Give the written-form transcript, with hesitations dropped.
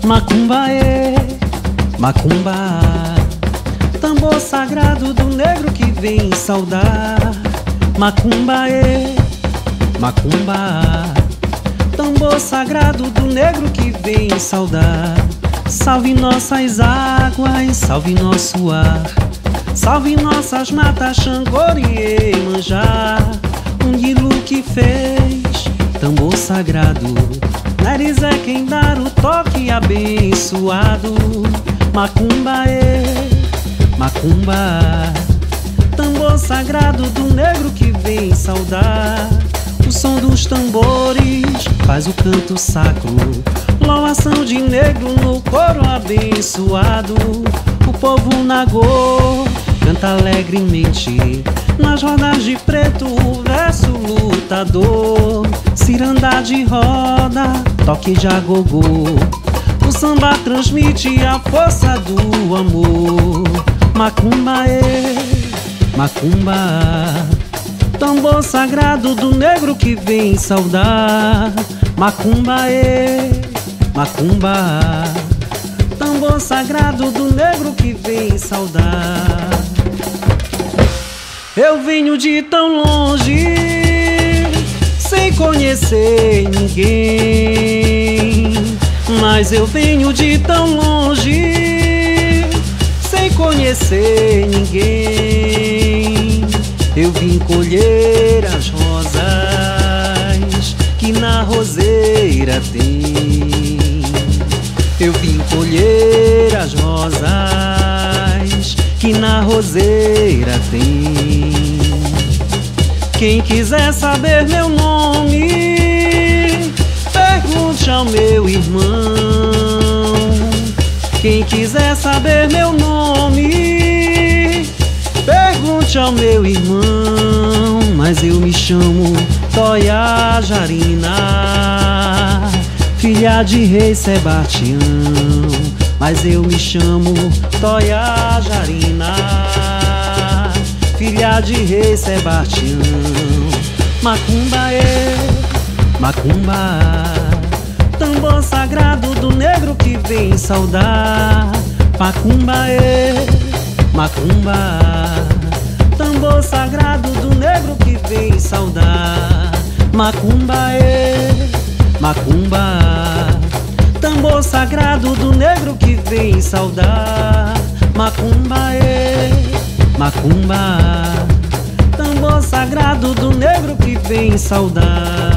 Macumbaê, macumba, tambor sagrado do negro que vem saudar. Macumbaê, macumba, tambor sagrado do negro que vem saudar. Salve nossas águas, salve nosso ar, salve nossas matas, Xangô e Iemanjá. Guilo que fez tambor sagrado, Neres é quem dá o toque abençoado. Macumbaê, macumba, tambor sagrado do negro que vem saudar. O som dos tambores faz o canto sacro, louvação de negro no coro abençoado. O povo nagô canta alegremente, nas rodas de preto o verso lutador. Ciranda de roda, toque de agogô, o samba transmite a força do amor. Macumbaê, macumba, tambor sagrado do negro que vem saudar. Macumbaê, macumba, tambor sagrado do negro que vem saudar. Eu venho de tão longe, sem conhecer ninguém, mas eu venho de tão longe, sem conhecer ninguém. Eu vim colher as rosas que na roseira tem. Eu vim colher as rosas que na roseira tem. Quem quiser saber meu nome, pergunte ao meu irmão. Quem quiser saber meu nome, pergunte ao meu irmão. Mas eu me chamo Toia Jarina, filha de rei Sebastião. Mas eu me chamo Toia Jarina, filha de rei Sebastião. Macumbaê, macumba, tambor sagrado do negro que vem saudar. Macumbaê, macumba, tambor sagrado do negro que vem saudar. Macumbaê, macumba, tambor sagrado do negro que vem saudar. Macumbaê, macumba, tambor sagrado do negro que vem saudar.